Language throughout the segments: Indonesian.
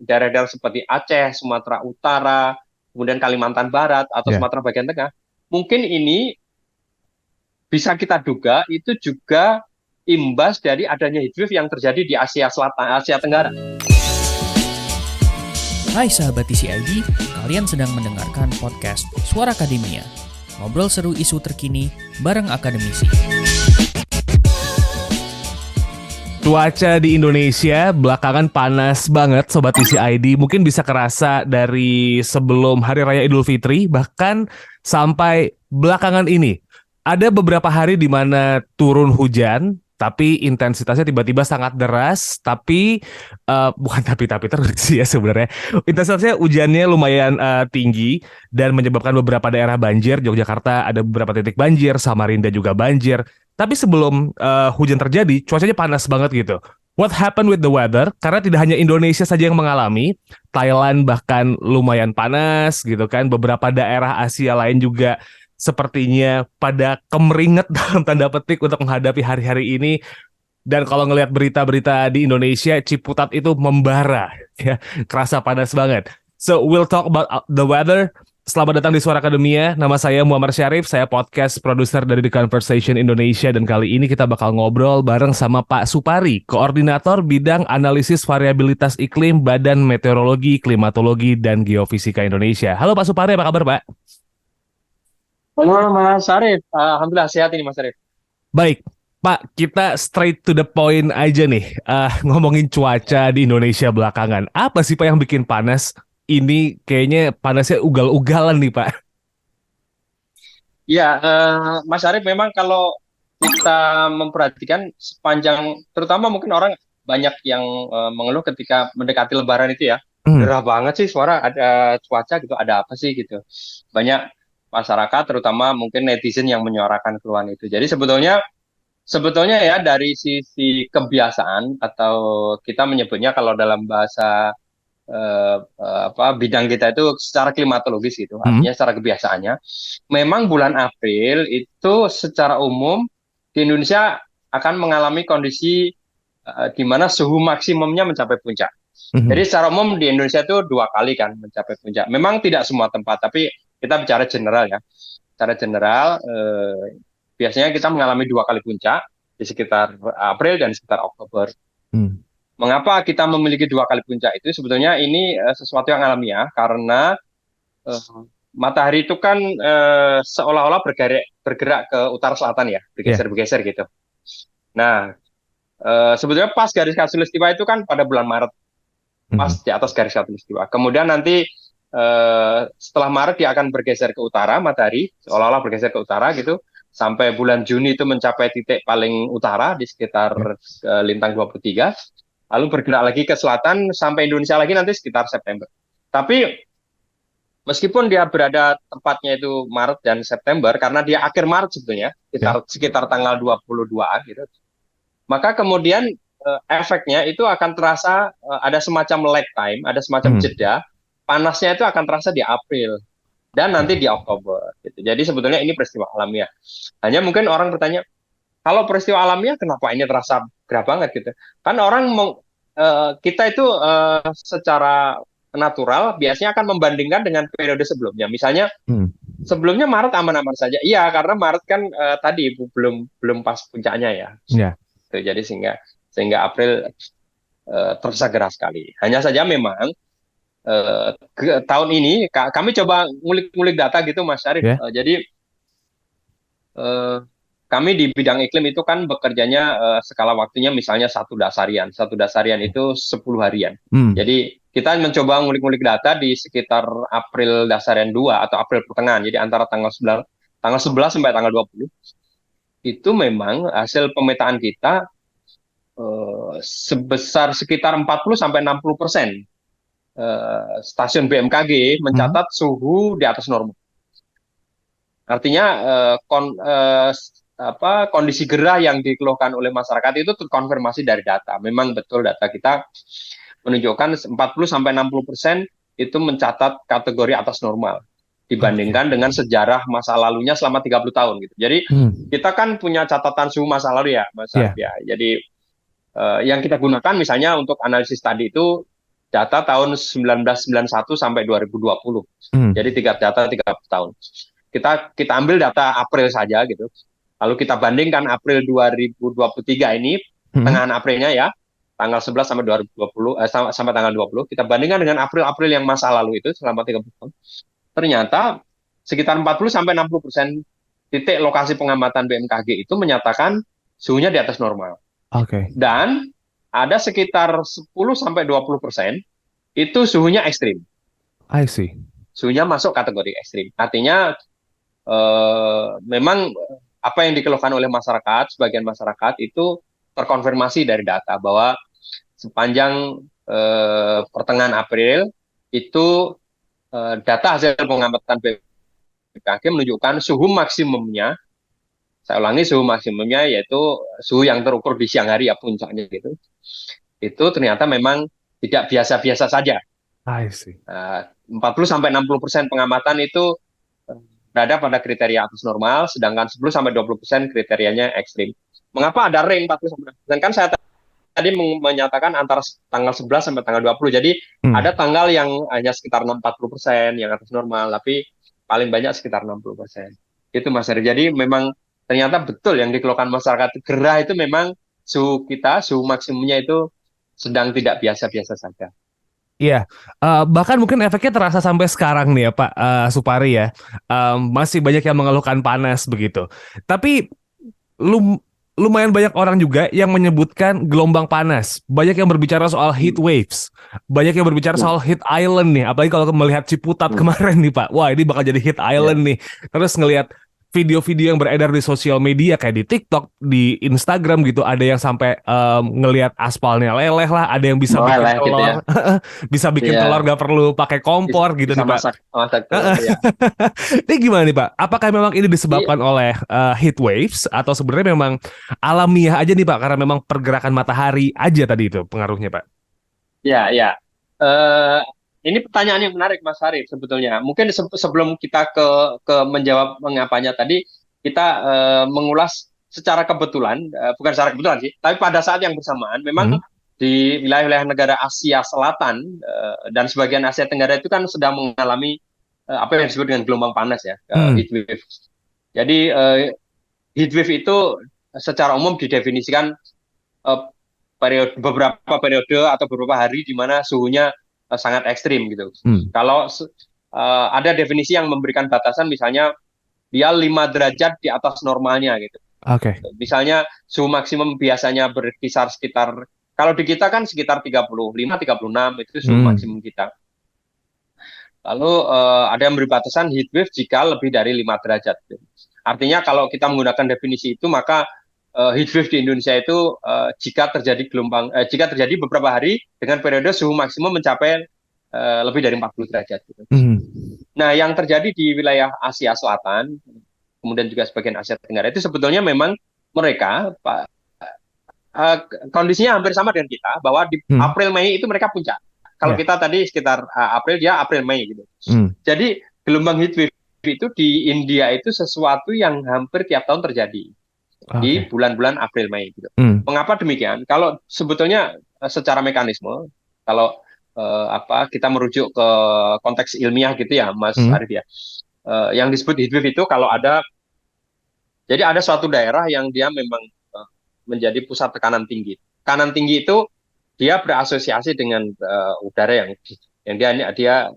daerah-daerah seperti Aceh, Sumatera Utara, kemudian Kalimantan Barat atau Ya. Sumatera bagian tengah, mungkin ini bisa kita duga itu juga imbas dari adanya heatwave yang terjadi di Asia Selatan, Asia Tenggara. Hai sahabat TCID, kalian sedang mendengarkan podcast Suara Akademia. Ngobrol seru isu terkini bareng akademisi. Cuaca di Indonesia belakangan panas banget Sobat TCID. Mungkin bisa kerasa dari sebelum Hari Raya Idul Fitri, bahkan sampai belakangan ini. Ada beberapa hari di mana turun hujan, tapi intensitasnya tiba-tiba sangat deras. Tapi bukan tapi terus sih ya sebenarnya. Intensitasnya hujannya lumayan tinggi dan menyebabkan beberapa daerah banjir. Yogyakarta ada beberapa titik banjir, Samarinda juga banjir. Tapi sebelum hujan terjadi, cuacanya panas banget gitu. What happened with the weather? Karena tidak hanya Indonesia saja yang mengalami, Thailand bahkan lumayan panas gitu kan. Beberapa daerah Asia lain juga sepertinya pada kemeringet dalam tanda petik untuk menghadapi hari-hari ini. Dan kalau ngelihat berita-berita di Indonesia, Ciputat itu membara, ya, kerasa panas banget. So we'll talk about the weather. Selamat datang di Suara Akademia. Nama saya Muhammad Syarif, saya podcast produser dari The Conversation Indonesia, dan kali ini kita bakal ngobrol bareng sama Pak Supari, Koordinator Bidang Analisis Variabilitas Iklim Badan Meteorologi, Klimatologi, dan Geofisika Indonesia. Halo Pak Supari, apa kabar Pak? Halo Mas Arif, Alhamdulillah sehat ini Mas Arif. Baik, Pak, kita straight to the point aja nih, ngomongin cuaca di Indonesia belakangan. Apa sih Pak yang bikin panas? Ini kayaknya panasnya ugal-ugalan nih Pak. Ya, Mas Arif memang kalau kita memperhatikan sepanjang, terutama mungkin orang banyak yang mengeluh ketika mendekati Lebaran itu ya, Hmm. gerah banget sih suara ada cuaca gitu, ada apa sih gitu. Banyak masyarakat, terutama mungkin netizen yang menyuarakan keluhan itu. Jadi sebetulnya ya dari sisi kebiasaan atau kita menyebutnya kalau dalam bahasa bidang kita itu secara klimatologis gitu, Hmm. artinya secara kebiasaannya, memang bulan April itu secara umum di Indonesia akan mengalami kondisi di mana suhu maksimumnya mencapai puncak. Jadi Hmm. secara umum di Indonesia itu 2 kali kan mencapai puncak. Memang tidak semua tempat, tapi kita bicara general ya. Secara general, biasanya kita mengalami 2 kali puncak di sekitar April dan sekitar Oktober. Hmm. Mengapa kita memiliki 2 kali puncak itu? Sebetulnya ini sesuatu yang alamiah karena eh, matahari itu kan seolah-olah bergerak ke utara selatan ya, Ya. bergeser-bergeser gitu. Nah, sebetulnya pas garis khatulistiwa itu kan pada bulan Maret, pas Hmm. di atas garis khatulistiwa. Kemudian nanti setelah Maret dia akan bergeser ke utara, matahari seolah-olah bergeser ke utara gitu. Sampai bulan Juni itu mencapai titik paling utara di sekitar Ya. lintang 23. Lalu bergerak lagi ke selatan sampai Indonesia lagi nanti sekitar September. Tapi meskipun dia berada tempatnya itu Maret dan September, karena dia akhir Maret sebetulnya, Ya. sekitar tanggal 22-an gitu, maka kemudian efeknya itu akan terasa ada semacam lag time, ada semacam Hmm. jeda, panasnya itu akan terasa di April dan nanti di Oktober. Gitu. Jadi sebetulnya ini peristiwa alamiah. Hanya mungkin orang bertanya, kalau peristiwa alamiah kenapa ini terasa gerah banget gitu? Kan orang kita itu secara natural biasanya akan membandingkan dengan periode sebelumnya. Misalnya Hmm. sebelumnya Maret aman-aman saja. Iya, karena Maret kan tadi belum belum pas puncaknya ya. Ya. Tuh, jadi sehingga April terasa gerah sekali. Hanya saja memang tahun ini kami coba ngulik-ngulik data gitu Mas Syarif. Ya. Jadi eh, kami di bidang iklim itu kan bekerjanya skala waktunya misalnya satu dasarian. Satu dasarian itu 10 harian. Hmm. Jadi kita mencoba ngulik-ngulik data di sekitar April dasarian 2 atau April pertengahan. Jadi antara tanggal 11 sampai tanggal 20. Itu memang hasil pemetaan kita sebesar sekitar 40 sampai 60% stasiun BMKG Hmm. mencatat suhu di atas normal. Artinya kondisi gerah yang dikeluhkan oleh masyarakat itu terkonfirmasi dari data. Memang betul data kita menunjukkan 40 sampai 60% itu mencatat kategori atas normal Oke. dibandingkan dengan sejarah masa lalunya selama 30 tahun gitu. Jadi Hmm. kita kan punya catatan suhu masa lalu ya, Mas Arif Ya. ya. Jadi yang kita gunakan misalnya untuk analisis tadi itu data tahun 1991 sampai 2020. Jadi 3 tahun. Kita ambil data April saja gitu. Lalu kita bandingkan April 2023 ini, tengahan Aprilnya ya, tanggal 11 sampai 2020 sampai tanggal 20, kita bandingkan dengan April yang masa lalu itu selama 30 tahun. Ternyata sekitar 40 sampai 60% titik lokasi pengamatan BMKG itu menyatakan suhunya di atas normal. Dan ada sekitar 10 sampai 20% itu suhunya ekstrim. I see. Suhunya masuk kategori ekstrim. Artinya memang apa yang dikeluhkan oleh masyarakat, sebagian masyarakat itu terkonfirmasi dari data bahwa sepanjang pertengahan April itu data hasil pengamatan BMKG menunjukkan suhu maksimumnya, saya ulangi, suhu maksimumnya yaitu suhu yang terukur di siang hari ya, puncaknya gitu, itu ternyata memang tidak biasa-biasa saja. I see. 40-60% pengamatan itu berada pada kriteria atas normal, sedangkan 10-20% kriterianya ekstrim. Mengapa ada range 40-60%? Kan saya tadi menyatakan antara tanggal 11 sampai tanggal 20. Jadi ada tanggal yang hanya sekitar 40% yang atas normal, tapi paling banyak sekitar 60%. Itu Mas Heri. Jadi memang ternyata betul yang dikeluhkan masyarakat gerah itu memang suhu maksimumnya itu sedang tidak biasa-biasa saja. Iya, bahkan mungkin efeknya terasa sampai sekarang nih ya Pak Supari ya. Masih banyak yang mengeluhkan panas begitu. Tapi lumayan banyak orang juga yang menyebutkan gelombang panas. Banyak yang berbicara soal heat waves. Banyak yang berbicara soal heat island nih. Apalagi kalau melihat Ciputat kemarin nih Pak. Wah, ini bakal jadi heat island nih. Terus ngelihat video-video yang beredar di sosial media kayak di TikTok, di Instagram gitu, ada yang sampai ngelihat aspalnya leleh lah, ada yang bisa bikin telur, gitu ya. Bisa bikin telur gak perlu pakai kompor gitu nih Pak. Masak telur, ya. Ini gimana nih Pak? Apakah memang ini disebabkan oleh heat waves atau sebenarnya memang alamiah aja nih Pak, karena memang pergerakan matahari aja tadi itu pengaruhnya Pak? Ya. Ini pertanyaan yang menarik Mas Harif sebetulnya. Mungkin sebelum kita ke menjawab mengapanya tadi, kita mengulas secara kebetulan, bukan secara kebetulan sih, tapi pada saat yang bersamaan memang di wilayah-wilayah negara Asia Selatan dan sebagian Asia Tenggara itu kan sedang mengalami apa yang disebut dengan gelombang panas ya, heat wave. Jadi heat wave itu secara umum didefinisikan beberapa periode atau beberapa hari di mana suhunya sangat ekstrim gitu. Kalau ada definisi yang memberikan batasan, misalnya dia 5 derajat di atas normalnya gitu. Misalnya suhu maksimum biasanya berkisar sekitar, kalau di kita kan sekitar 35-36 itu suhu maksimum kita. Lalu ada yang beri batasan heat wave jika lebih dari 5 derajat. Artinya kalau kita menggunakan definisi itu, maka heat wave di Indonesia itu jika terjadi beberapa hari dengan periode suhu maksimum mencapai lebih dari 40 derajat. Gitu. Nah, yang terjadi di wilayah Asia Selatan, kemudian juga sebagian Asia Tenggara itu sebetulnya memang mereka kondisinya hampir sama dengan kita, bahwa di April Mei itu mereka puncak. Kalau kita tadi sekitar April, dia April Mei gitu. Jadi gelombang heat wave itu di India itu sesuatu yang hampir tiap tahun terjadi. Di bulan-bulan April Mei gitu. Mengapa demikian? Kalau sebetulnya secara mekanisme, kalau kita merujuk ke konteks ilmiah gitu ya, Mas Arif ya, yang disebut heat wave itu kalau jadi ada suatu daerah yang dia memang menjadi pusat tekanan tinggi. Tekanan tinggi itu dia berasosiasi dengan udara yang dia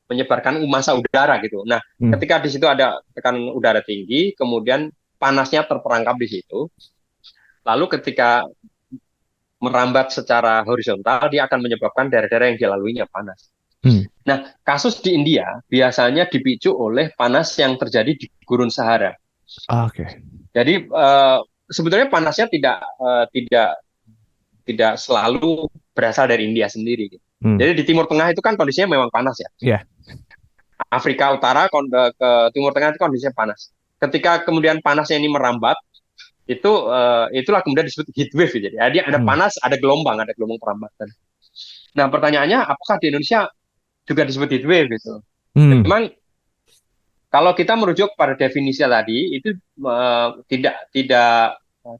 menyebarkan massa udara gitu. Nah, ketika di situ ada tekanan udara tinggi, kemudian panasnya terperangkap di situ. Lalu ketika merambat secara horizontal, dia akan menyebabkan daerah-daerah yang dilaluinya panas. Nah, kasus di India biasanya dipicu oleh panas yang terjadi di Gurun Sahara. Jadi sebetulnya panasnya tidak selalu berasal dari India sendiri. Jadi di Timur Tengah itu kan kondisinya memang panas ya. Afrika Utara ke Timur Tengah itu kondisinya panas. Ketika kemudian panasnya ini merambat, itulah kemudian disebut heat wave. Jadi ada panas, ada gelombang perambatan. Nah, pertanyaannya apakah di Indonesia juga disebut heat wave gitu? Memang kalau kita merujuk pada definisi tadi itu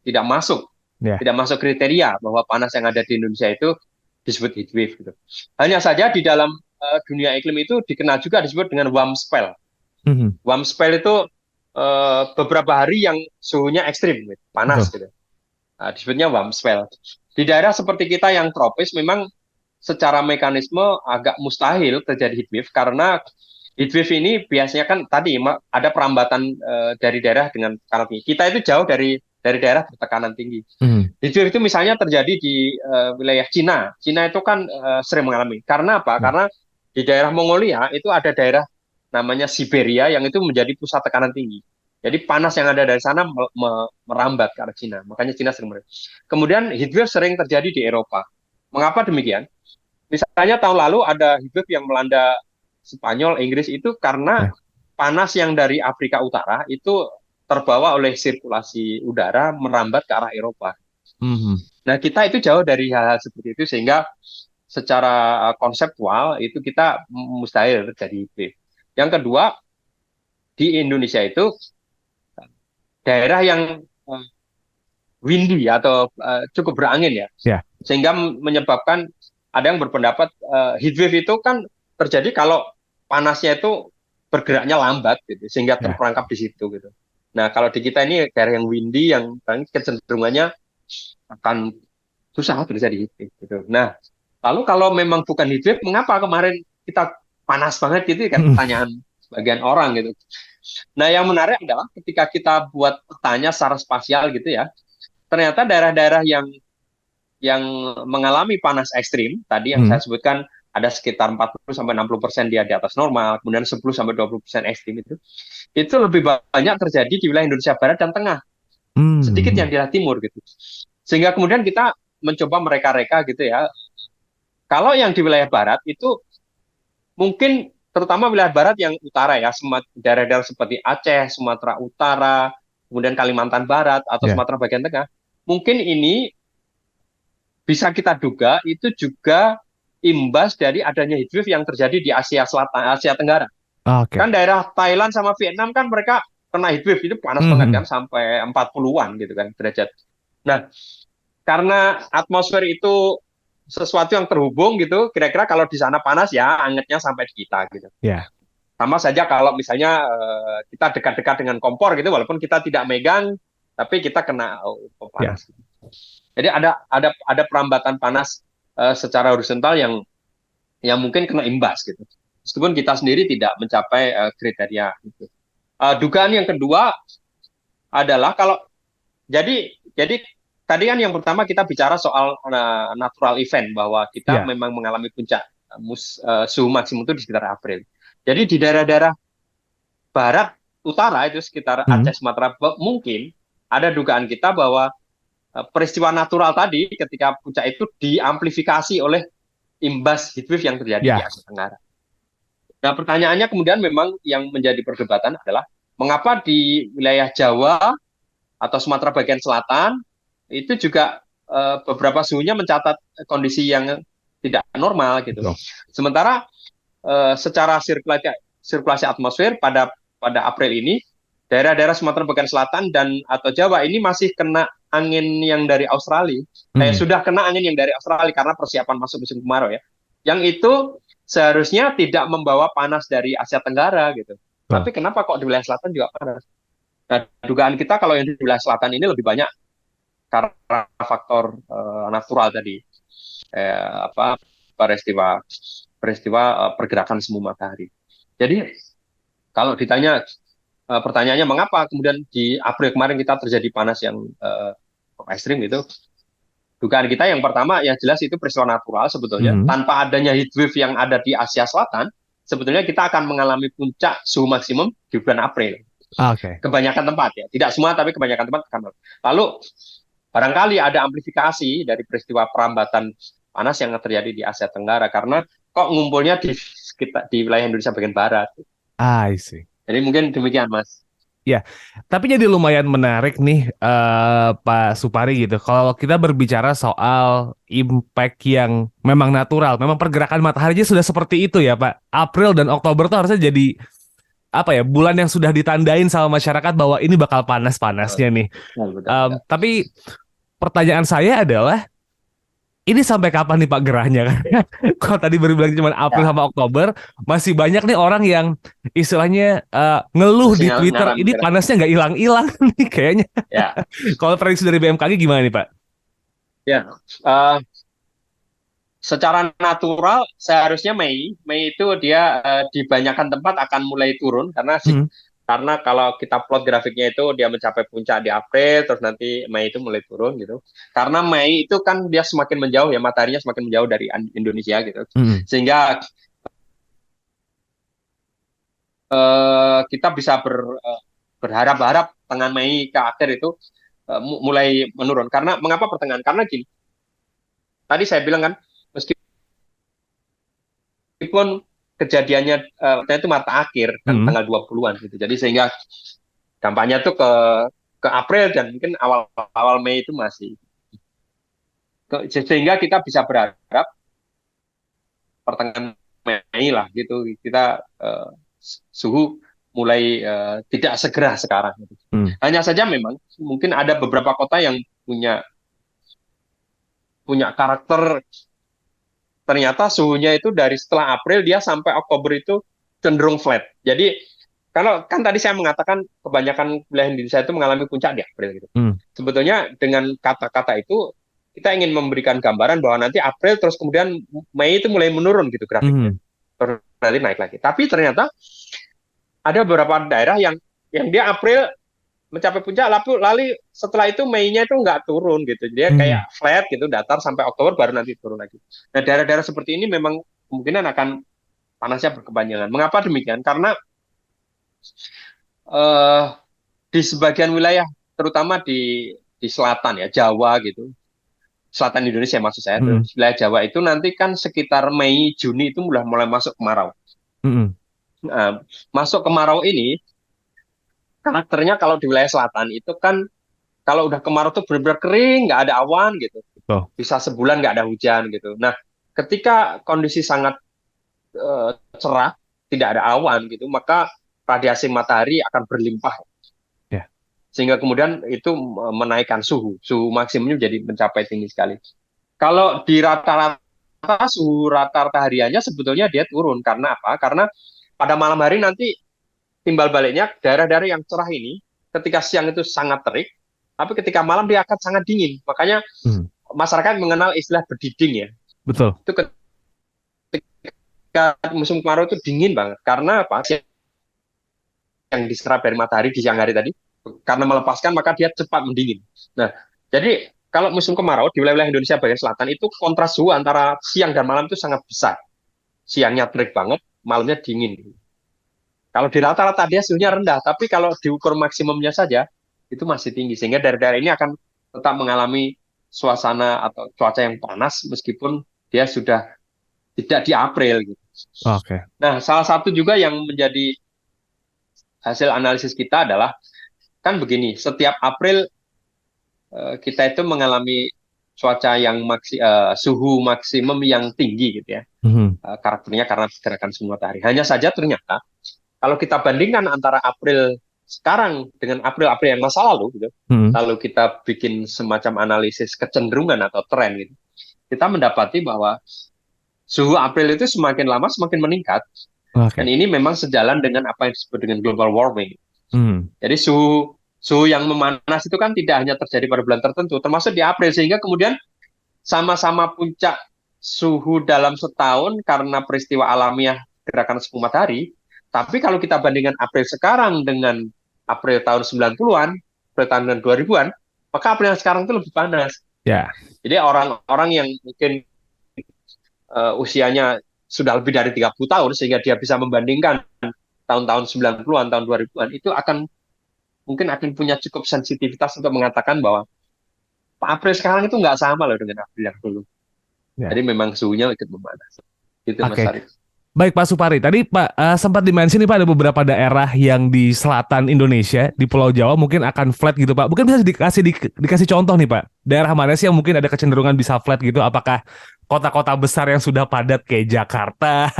tidak masuk tidak masuk kriteria bahwa panas yang ada di Indonesia itu disebut heat wave gitu. Hanya saja di dalam dunia iklim itu dikenal juga disebut dengan warm spell. Warm spell itu beberapa hari yang suhunya ekstrim, gitu, panas gitu. Disebutnya warm spell. Di daerah seperti kita yang tropis memang secara mekanisme agak mustahil terjadi heat wave karena heat wave ini biasanya kan tadi ada perambatan dari daerah dengan tekanan tinggi. Kita itu jauh dari daerah bertekanan tinggi. Heat wave itu misalnya terjadi di wilayah Cina. Cina itu kan sering mengalami. Karena apa? Karena di daerah Mongolia itu ada daerah namanya Siberia yang itu menjadi pusat tekanan tinggi. Jadi panas yang ada dari sana merambat ke arah Cina. Makanya Cina sering merambat. Kemudian heat wave sering terjadi di Eropa. Mengapa demikian? Misalnya tahun lalu ada heat wave yang melanda Spanyol, Inggris itu karena panas yang dari Afrika Utara itu terbawa oleh sirkulasi udara merambat ke arah Eropa. Nah, kita itu jauh dari hal-hal seperti itu sehingga secara konseptual itu kita mustahil terjadi heat wave. Yang kedua, di Indonesia itu daerah yang windy atau cukup berangin ya, sehingga menyebabkan ada yang berpendapat heat wave itu kan terjadi kalau panasnya itu bergeraknya lambat gitu, sehingga terperangkap di situ gitu. Nah, kalau di kita ini daerah yang windy yang kecenderungannya akan susah terjadi heat wave gitu. Nah, lalu kalau memang bukan heat wave, mengapa kemarin kita panas banget gitu kan pertanyaan sebagian orang gitu. Nah, yang menarik adalah ketika kita buat petanya secara spasial gitu ya, ternyata daerah-daerah yang mengalami panas ekstrim, tadi yang saya sebutkan ada sekitar 40-60% dia di atas normal, kemudian 10-20% ekstrim itu lebih banyak terjadi di wilayah Indonesia Barat dan Tengah, sedikit yang di wilayah Timur gitu. Sehingga kemudian kita mencoba mereka-reka gitu ya, kalau yang di wilayah Barat itu mungkin terutama wilayah barat yang utara ya, daerah-daerah seperti Aceh, Sumatera Utara, kemudian Kalimantan Barat atau Sumatera bagian tengah, mungkin ini bisa kita duga itu juga imbas dari adanya heat wave yang terjadi di Asia Selatan, Asia Tenggara. Kan daerah Thailand sama Vietnam kan mereka kena heat wave itu panas banget kan sampai 40-an gitu kan derajat. Nah, karena atmosfer itu sesuatu yang terhubung gitu, kira-kira kalau di sana panas ya angetnya sampai di kita gitu. Sama saja kalau misalnya kita dekat-dekat dengan kompor gitu, walaupun kita tidak megang, tapi kita kena panas. Jadi ada perambatan panas secara horizontal yang mungkin kena imbas gitu. Meskipun kita sendiri tidak mencapai kriteria gitu. Dugaan yang kedua adalah kalau jadi tadi kan yang pertama kita bicara soal natural event bahwa kita memang mengalami puncak suhu maksimum itu di sekitar April. Jadi di daerah-daerah barat utara itu sekitar Aceh, Sumatera mungkin ada dugaan kita bahwa peristiwa natural tadi ketika puncak itu diamplifikasi oleh imbas heatwave yang terjadi di Asia Tenggara. Nah, pertanyaannya kemudian memang yang menjadi perdebatan adalah mengapa di wilayah Jawa atau Sumatera bagian selatan itu juga beberapa suhunya mencatat kondisi yang tidak normal gitu. Sementara secara sirkulasi atmosfer pada April ini daerah-daerah Sumatera bagian selatan dan atau Jawa ini masih kena angin yang dari Australia. Sudah kena angin yang dari Australia karena persiapan masuk musim kemarau ya. Yang itu seharusnya tidak membawa panas dari Asia Tenggara gitu. Tapi kenapa kok di wilayah selatan juga panas? Nah, dugaan kita kalau yang di wilayah selatan ini lebih banyak karena faktor natural tadi, peristiwa pergerakan semu matahari. Jadi kalau ditanya pertanyaannya mengapa kemudian di April kemarin kita terjadi panas yang ekstrim itu, dugaan kita yang pertama yang jelas itu peristiwa natural sebetulnya. Tanpa adanya heat wave yang ada di Asia Selatan, sebetulnya kita akan mengalami puncak suhu maksimum di bulan April. Kebanyakan tempat ya, tidak semua tapi kebanyakan tempat akan. Lalu barangkali ada amplifikasi dari peristiwa perambatan panas yang terjadi di Asia Tenggara karena kok ngumpulnya di wilayah Indonesia bagian barat. I see. Jadi mungkin demikian, Mas. Ya, tapi jadi lumayan menarik nih Pak Supari gitu. Kalau kita berbicara soal impact yang memang natural, memang pergerakan matahari aja sudah seperti itu ya Pak. April dan Oktober tuh harusnya jadi apa ya, bulan yang sudah ditandain sama masyarakat bahwa ini bakal panas-panasnya nih. Tapi pertanyaan saya adalah ini sampai kapan nih Pak gerahnya kan? Kalau tadi baru bilang cuma April Ya, sama Oktober, masih banyak nih orang yang istilahnya ngeluh masih di Twitter, ngalamin ini panasnya nggak hilang-hilang nih kayaknya. ya, Kalau prediksi dari BMKG gimana nih Pak? ya. Eh, Secara natural seharusnya Mei itu dia di banyakkan tempat akan mulai turun Hmm. karena kalau kita plot grafiknya itu dia mencapai puncak di April terus nanti Mei itu mulai turun gitu. Karena Mei itu kan dia semakin menjauh ya mataharinya semakin menjauh dari Indonesia gitu. Hmm. Sehingga kita bisa berharap-harap tengah Mei ke akhir itu mulai menurun. Karena mengapa pertengahan? Karena gini, tadi saya bilang kan meskipun kejadiannya itu Maret akhir kan Hmm. tanggal 20-an gitu. Jadi sehingga dampaknya tuh ke April dan mungkin awal Mei itu masih sehingga kita bisa berharap pertengahan Mei lah gitu kita suhu mulai tidak segera sekarang gitu. Hmm. Hanya saja memang mungkin ada beberapa kota yang punya punya karakter ternyata suhunya itu dari setelah April dia sampai Oktober itu cenderung flat. Jadi kalau kan tadi saya mengatakan kebanyakan wilayah Indonesia itu mengalami puncak di April gitu. Hmm. Sebetulnya dengan kata-kata itu kita ingin memberikan gambaran bahwa nanti April terus kemudian Mei itu mulai menurun gitu grafiknya. Hmm. Terus nanti naik lagi. Tapi ternyata ada beberapa daerah yang dia April mencapai puncak lalu setelah itu Mei-nya itu nggak turun gitu. Dia Hmm. kayak flat gitu datar sampai Oktober baru nanti turun lagi. Nah, daerah-daerah seperti ini memang kemungkinan akan panasnya berkepanjangan. Mengapa demikian? Karena eh, di sebagian wilayah, terutama di selatan ya, Jawa gitu, selatan Indonesia maksud saya, Hmm. wilayah Jawa itu nanti kan sekitar Mei Juni itu mulai masuk kemarau. Hmm. Nah, masuk kemarau ini karakternya kalau di wilayah selatan itu kan kalau udah kemarau tuh benar-benar kering, nggak ada awan gitu, Betul. bisa sebulan nggak ada hujan gitu. Nah, ketika kondisi sangat cerah, tidak ada awan gitu, maka radiasi matahari akan berlimpah Ya. sehingga kemudian itu menaikkan suhu maksimumnya jadi mencapai tinggi sekali. Kalau di rata-rata suhu rata-rata hariannya sebetulnya dia turun karena apa? Karena pada malam hari nanti timbal baliknya daerah-daerah yang cerah ini ketika siang itu sangat terik, tapi ketika malam dia akan sangat dingin. Makanya Hmm. masyarakat mengenal istilah berdiding ya. Betul. Itu ketika musim kemarau itu dingin banget karena apa? Yang diserap dari matahari di siang hari tadi karena melepaskan maka dia cepat mendingin. Nah, jadi kalau musim kemarau di wilayah Indonesia bagian selatan itu kontras suhu antara siang dan malam itu sangat besar. Siangnya terik banget, malamnya dingin. Kalau di rata-rata dia suhunya rendah, tapi kalau diukur maksimumnya saja itu masih tinggi sehingga daerah-daerah ini akan tetap mengalami suasana atau cuaca yang panas meskipun dia sudah tidak di April gitu. Oke. Nah, salah satu juga yang menjadi hasil analisis kita adalah kan begini, setiap April kita itu mengalami cuaca yang suhu maksimum yang tinggi gitu ya. Hmm. Karakternya karena gerakan semu matahari. Hanya saja ternyata kalau kita bandingkan antara April sekarang dengan April-April yang masa lalu gitu, Hmm. lalu kita bikin semacam analisis kecenderungan atau tren gitu, kita mendapati bahwa suhu April itu semakin lama semakin meningkat. Oke. Dan ini memang sejalan dengan apa yang disebut dengan global warming. Hmm. Jadi suhu yang memanas itu kan tidak hanya terjadi pada bulan tertentu, termasuk di April, sehingga kemudian sama-sama puncak suhu dalam setahun karena peristiwa alamiah gerakan semu matahari. Tapi kalau kita bandingkan April sekarang dengan April tahun 90-an, April tahun 2000-an, maka April yang sekarang itu lebih panas. Ya. Jadi orang-orang yang mungkin usianya sudah lebih dari 30 tahun sehingga dia bisa membandingkan tahun-tahun 90-an, tahun 2000-an itu mungkin akan punya cukup sensitivitas untuk mengatakan bahwa April sekarang itu nggak sama loh dengan April yang dulu. Ya. Jadi memang suhunya ikut memanas. Itu Mas Oke. Arif. Baik Pak Supari, tadi Pak sempat dimention nih Pak ada beberapa daerah yang di selatan Indonesia, di Pulau Jawa mungkin akan flat gitu Pak. Mungkin bisa dikasih contoh nih Pak. Daerah mana sih yang mungkin ada kecenderungan bisa flat gitu? Apakah kota-kota besar yang sudah padat kayak Jakarta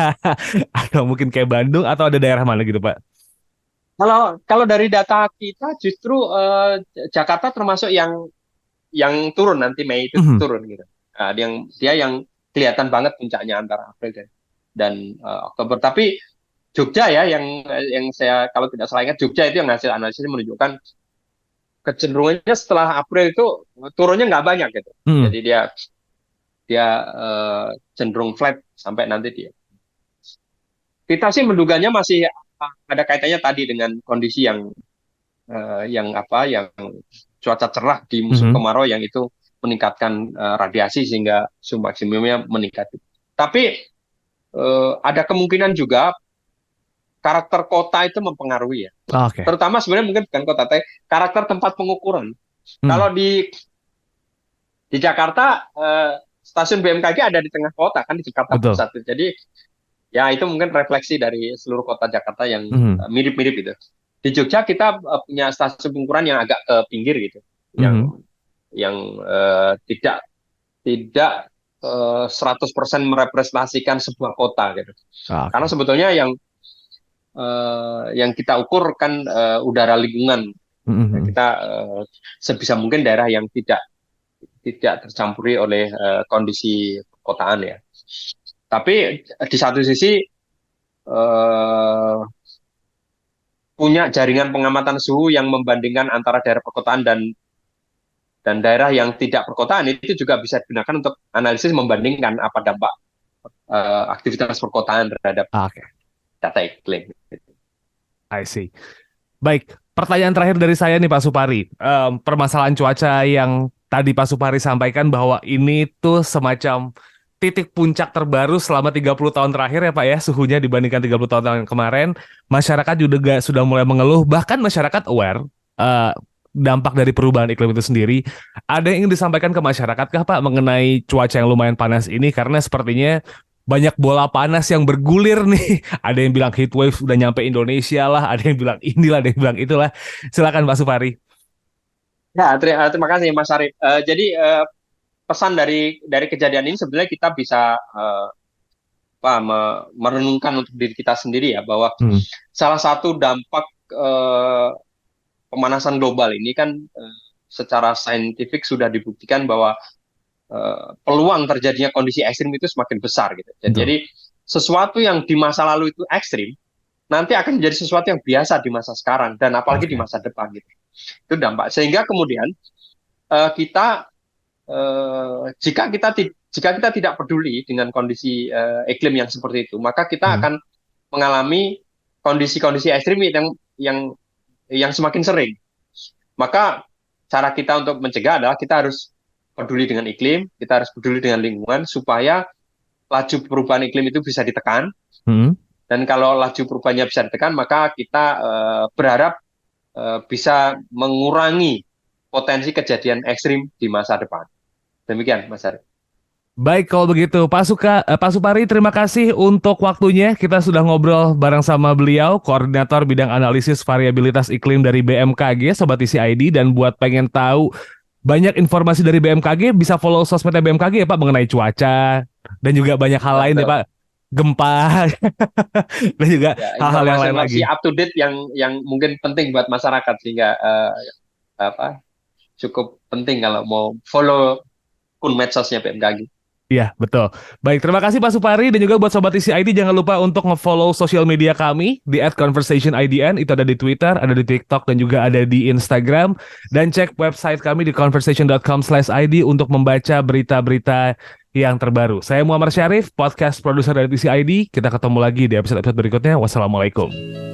atau mungkin kayak Bandung atau ada daerah mana gitu Pak? Kalau dari data kita justru Jakarta termasuk yang yang turun nanti Mei itu Mhm. turun gitu. Nah, yang kelihatan banget puncaknya antara April dan Oktober. Tapi Jogja ya yang saya kalau tidak salah ingat, Jogja itu yang hasil analisis menunjukkan kecenderungannya setelah April itu turunnya nggak banyak gitu. Mhm. Jadi dia dia cenderung flat sampai nanti dia. Kita sih menduganya masih ada kaitannya tadi dengan kondisi yang cuaca cerah di musim Mhm. kemarau yang itu meningkatkan radiasi sehingga suhu maksimumnya meningkat. Tapi ada kemungkinan juga karakter kota itu mempengaruhi ya. Oke. Terutama sebenarnya mungkin bukan kota, tapi karakter tempat pengukuran. Mhm. Kalau di Jakarta stasiun BMKG ada di tengah kota kan di Jakarta Betul. Pusat. Jadi ya itu mungkin refleksi dari seluruh kota Jakarta yang Mhm. mirip-mirip itu. Di Jogja kita punya stasiun pengukuran yang agak ke pinggir gitu, Mhm. yang tidak tidak 100% merepresentasikan sebuah kota gitu. Oke. Karena sebetulnya yang kita ukur kan udara lingkungan. Mhm. Kita sebisa mungkin daerah yang tidak tercampuri oleh kondisi perkotaan ya. Tapi di satu sisi eh, punya jaringan pengamatan suhu yang membandingkan antara daerah perkotaan dan daerah yang tidak perkotaan itu juga bisa digunakan untuk analisis membandingkan apa dampak aktivitas perkotaan terhadap Oke. data iklim. I see. Baik, pertanyaan terakhir dari saya nih Pak Supari. Permasalahan cuaca yang tadi Pak Supari sampaikan bahwa ini tuh semacam titik puncak terbaru selama 30 tahun terakhir ya Pak ya, suhunya dibandingkan 30 tahun yang kemarin. Masyarakat juga sudah mulai mengeluh, bahkan masyarakat aware eh, dampak dari perubahan iklim itu sendiri. Ada yang ingin disampaikan ke masyarakat kah Pak mengenai cuaca yang lumayan panas ini? Karena sepertinya banyak bola panas yang bergulir nih. Ada yang bilang heat wave udah nyampe Indonesia lah, ada yang bilang inilah, ada yang bilang itulah. Silakan Pak Supari. Ya, terima kasih Mas Arif. Jadi pesan dari kejadian ini sebenarnya kita bisa merenungkan untuk diri kita sendiri ya bahwa Hmm. salah satu dampak pemanasan global ini kan secara saintifik sudah dibuktikan bahwa peluang terjadinya kondisi ekstrim itu semakin besar gitu. Betul. Jadi sesuatu yang di masa lalu itu ekstrim nanti akan menjadi sesuatu yang biasa di masa sekarang dan apalagi di Oke. masa depan gitu. Itu dampak. Sehingga kemudian kita jika kita tidak peduli dengan kondisi iklim yang seperti itu, maka kita Hmm. akan mengalami kondisi-kondisi ekstrim yang semakin sering. Maka cara kita untuk mencegah adalah kita harus peduli dengan iklim, kita harus peduli dengan lingkungan supaya laju perubahan iklim itu bisa ditekan. Hmm. Dan kalau laju perubahannya bisa ditekan, maka kita berharap bisa mengurangi potensi kejadian ekstrim di masa depan. Demikian, Mas Ari. Baik kalau begitu Pak Supari terima kasih untuk waktunya. Kita sudah ngobrol bareng sama beliau, Koordinator Bidang Analisis Variabilitas Iklim dari BMKG, Sobat Isi ID. Dan buat pengen tahu banyak informasi dari BMKG, bisa follow sosmednya BMKG ya Pak mengenai cuaca dan juga banyak hal lain ya Pak, gempa dan juga Ya, hal-hal yang lain informasi lagi. up to date yang mungkin penting buat masyarakat sehingga cukup penting kalau mau follow akun medsosnya BMKG. Iya, betul. Baik, terima kasih Pak Supari dan juga buat Sobat Isi ID jangan lupa untuk nge-follow sosial media kami di @conversationidn, itu ada di Twitter, ada di TikTok dan juga ada di Instagram, dan cek website kami di conversation.com/id untuk membaca berita-berita yang terbaru. Saya Muhammad Syarif, podcast produser dari TC ID. Kita ketemu lagi di episode berikutnya. Wassalamualaikum.